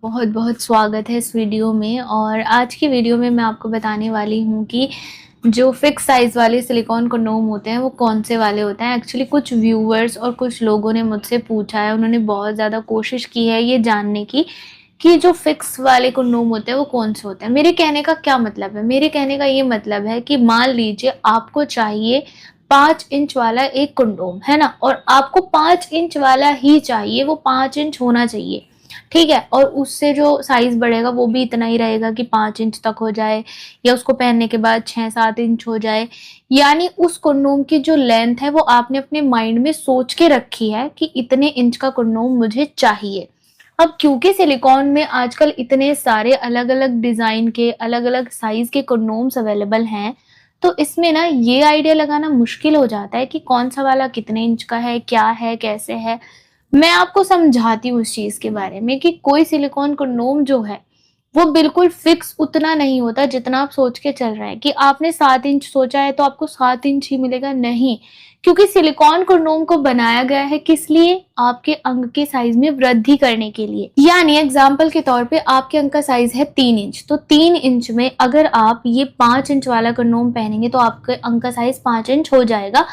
बहुत बहुत स्वागत है इस वीडियो में। और आज की वीडियो में मैं आपको बताने वाली हूँ कि जो फिक्स साइज़ वाले सिलिकॉन कंडोम होते हैं वो कौन से वाले होते हैं। एक्चुअली कुछ व्यूअर्स और कुछ लोगों ने मुझसे पूछा है, उन्होंने बहुत ज़्यादा कोशिश की है ये जानने की कि जो फिक्स वाले कंडोम होते हैं वो कौन से होते हैं। मेरे कहने का क्या मतलब है? मेरे कहने का ये मतलब है कि मान लीजिए आपको चाहिए 5 इंच वाला एक कंडोम, है ना? और आपको 5 इंच वाला ही चाहिए, वो 5 इंच होना चाहिए, ठीक है? और उससे जो साइज़ बढ़ेगा वो भी इतना ही रहेगा कि 5 इंच तक हो जाए या उसको पहनने के बाद 6-7 इंच हो जाए। यानी उस कंडोम की जो लेंथ है वो आपने अपने माइंड में सोच के रखी है कि इतने इंच का कंडोम मुझे चाहिए। अब क्योंकि सिलिकॉन में आजकल इतने सारे अलग-अलग डिज़ाइन के, अलग-अलग साइज़ के कंडोम्स अवेलेबल हैं, तो इसमें ना ये आइडिया लगाना मुश्किल हो जाता है कि कौन-सा वाला कितने इंच का है, क्या है, कैसे है। मैं आपको समझाती हूँ इस चीज़ के बारे में कि कोई सिलिकॉन कंडोम जो है, वो बिल्कुल फिक्स उतना नहीं होता जितना आप सोच के चल रहे हैं कि आपने 7 इंच सोचा है तो आपको 7 इंच ही मिलेगा, नहीं। क्योंकि सिलिकॉन कंडोम को बनाया गया है किस लिए? आपके अंग के साइज़ में वृद्धि करने के लिए। यानी एग्ज़ाम्पल के तौर पे आपके अंग का साइज़ है 3 इंच, तो 3 इंच में अगर आप ये 5 इंच वाला कंडोम पहनेंगे तो आपके अंग का साइज़ 5 इंच हो जाएगा।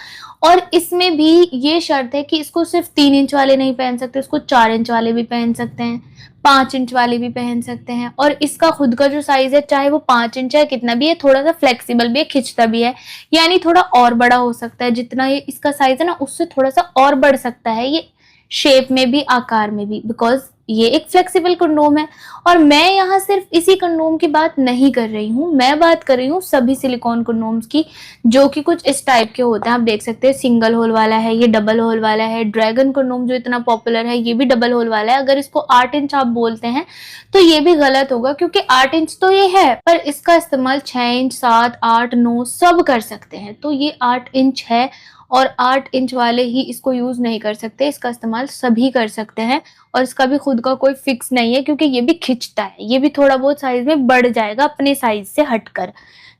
और इसमें भी ये शर्त है कि इसको सिर्फ 3 इंच वाले नहीं पहन सकते, इसको 4 इंच वाले भी पहन सकते हैं, 5 इंच वाले भी पहन सकते हैं। और इसका खुद का जो साइज़ है, चाहे वो 5 इंच है, कितना भी है, थोड़ा-सा फ्लेक्सिबल भी है, खिंचता भी है। यानी थोड़ा और बड़ा हो सकता है, जितना ये इसका साइज़ है ना, उससे थोड़ा-सा और बढ़ सकता है ये, शेप में भी, आकार में भी, बिकॉज़ ये एक फ्लेक्सिबल कंडोम है। और मैं यहाँ सिर्फ इसी कंडोम की बात नहीं कर रही हूँ, मैं बात कर रही हूँ सभी सिलिकॉन कंडोम्स की, जो कि कुछ इस टाइप के होते हैं। आप देख सकते हैं सिंगल होल वाला है, ये डबल होल वाला है। ड्रैगन कंडोम जो इतना पॉपुलर है, ये भी डबल होल वाला है। अगर इसको 8 इंच आप बोलते हैं तो ये भी गलत होगा, क्योंकि 8 इंच तो ये है, पर इसका इस्तेमाल 6 इंच, 7, 8, 9 सब कर सकते हैं। तो ये 8 इंच है और 8 इंच वाले ही इसको यूज़ नहीं कर सकते, इसका इस्तेमाल सभी कर सकते हैं। और इसका भी खुद का कोई फिक्स नहीं है, क्योंकि ये भी खिंचता है, ये भी थोड़ा बहुत साइज़ में बढ़ जाएगा अपने साइज़ से हटकर,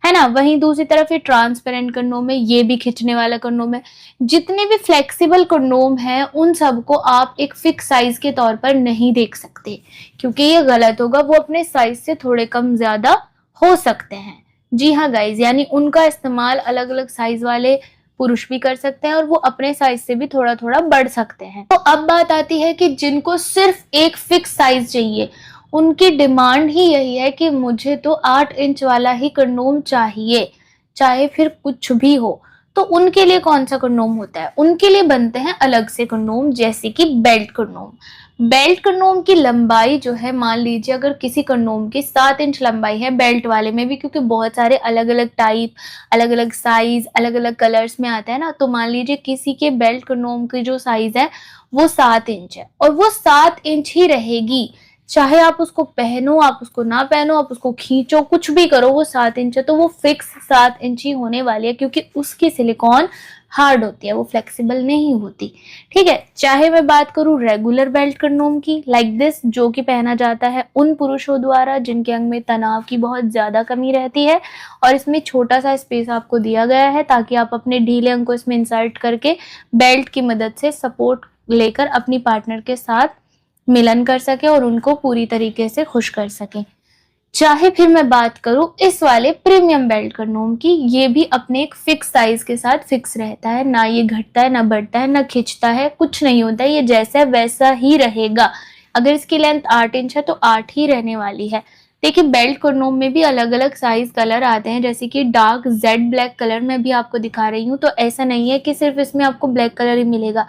है ना? वहीं दूसरी तरफ ये ट्रांसपेरेंट कंडोम है, ये भी खिंचने वाला कंडोम है। जितने भी फ्लेक्सिबल कंडोम हैं, उन सबको आप एक फिक्स साइज़ के तौर पर नहीं देख सकते, क्योंकि ये गलत होगा, वो अपने साइज़ से थोड़े कम ज़्यादा हो सकते हैं। जी हाँ गाइज़, यानी उनका इस्तेमाल अलग-अलग साइज़ वाले पुरुष भी कर सकते हैं और वो अपने साइज़ से भी थोड़ा-थोड़ा बढ़ सकते हैं। तो अब बात आती है कि जिनको सिर्फ़ एक फिक्स साइज़ चाहिए, उनकी डिमांड ही यही है कि मुझे तो 8 इंच वाला ही कंडोम चाहिए, चाहे फिर कुछ भी हो। तो उनके लिए कौन-सा कंडोम होता है? उनके लिए बनते हैं अलग से कंडोम, जैसे कि बेल्ट कंडोम। बेल्ट कंडोम की लंबाई जो है, मान लीजिए अगर किसी कंडोम की 7 इंच लंबाई है, बेल्ट वाले में भी, क्योंकि बहुत सारे अलग-अलग टाइप, अलग-अलग साइज़, अलग-अलग कलर्स में आता है ना, तो मान लीजिए किसी के बेल्ट कंडोम की जो साइज़ है वो 7 इंच है और वो 7 इंच ही रहेगी। चाहे आप उसको पहनो, आप उसको ना पहनो, आप उसको खींचो, कुछ भी करो, वो 7 इंच है तो वो फिक्स 7 इंच ही होने वाली है, क्योंकि उसकी सिलिकॉन हार्ड होती है, वो फ्लेक्सिबल नहीं होती। ठीक है? चाहे मैं बात करूँ रेगुलर बेल्ट कंडोम की, लाइक दिस, जो कि पहना जाता है उन पुरुषों द्वारा जिनके अंग में तनाव की बहुत ज़्यादा कमी रहती है, और इसमें छोटा-सा स्पेस आपको दिया गया है ताकि आप अपने ढीले अंग को इसमें इंसर्ट करके बेल्ट की मदद से सपोर्ट लेकर अपनी पार्टनर के साथ मिलन कर सकें और उनको पूरी तरीके से खुश कर सकें। चाहे फिर मैं बात करूँ इस वाले प्रीमियम बेल्ट कंडोम की, ये भी अपने एक फिक्स साइज़ के साथ फिक्स रहता है, ना ये घटता है, ना बढ़ता है, ना खिंचता है, कुछ नहीं होता है, ये जैसा है वैसा ही रहेगा। अगर इसकी लेंथ 8 इंच है तो 8 ही रहने वाली है। देखिए, बेल्ट कंडोम में भी अलग-अलग साइज़ कलर आते हैं, जैसे कि डार्क जेड ब्लैक कलर मैं भी आपको दिखा रही हूँ, तो ऐसा नहीं है कि सिर्फ़ इसमें आपको ब्लैक कलर ही मिलेगा।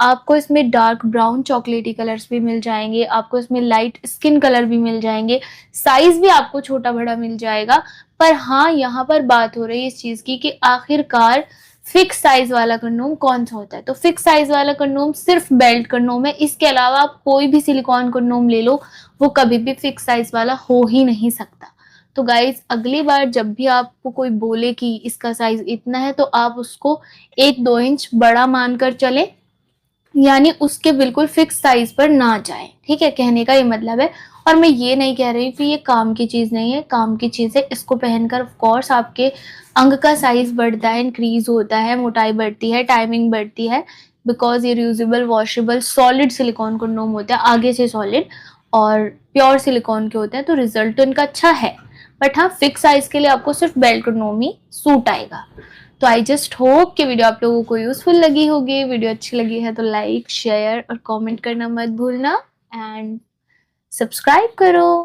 आपको इसमें डार्क ब्राउन चॉकलेटी कलर्स भी मिल जाएँगे, आपको इसमें लाइट स्किन कलर भी मिल जाएँगे, साइज़ भी आपको छोटा-बड़ा मिल जाएगा। पर हाँ, यहाँ पर बात हो रही है इस चीज़ की कि आखिरकार फिक्स साइज़ वाला कंडोम कौन-सा होता है? तो फिक्स साइज़ वाला कंडोम सिर्फ़ बेल्ट कंडोम है, इसके अलावा आप कोई भी सिलिकॉन कंडोम ले लो, वो कभी भी फिक्स साइज़ वाला हो ही नहीं सकता। तो गाइज़, अगली बार जब भी आपको कोई बोले कि इसका साइज़ इतना है, तो आप उसको 1-2 इंच बड़ा मानकर चलें, यानी उसके बिल्कुल फिक्स साइज़ पर ना जाएँ, ठीक है? कहने का ये मतलब है। और मैं ये नहीं कह रही कि ये काम की चीज़ नहीं है, काम की चीज़ है। इसको पहनकर ऑफ कोर्स आपके अंग का साइज़ बढ़ता है, इंक्रीज़ होता है, मोटाई बढ़ती है, टाइमिंग बढ़ती है, बिकॉज़ ये रियूज़ेबल, वॉशेबल, सॉलिड सिलिकॉन कंडोम होता है, आगे से सॉलिड। और प्योर सिलिकॉन के होते हैं, तो रिजल्ट तो इनका अच्छा है, बट हाँ फिक्स साइज के लिए आपको सिर्फ बेल्ट्रोनोमी सूट आएगा। तो आई जस्ट होप कि वीडियो आप लोगों को यूजफुल लगी होगी। वीडियो अच्छी लगी है तो लाइक, शेयर और कमेंट करना मत भूलना, एंड सब्सक्राइब करो।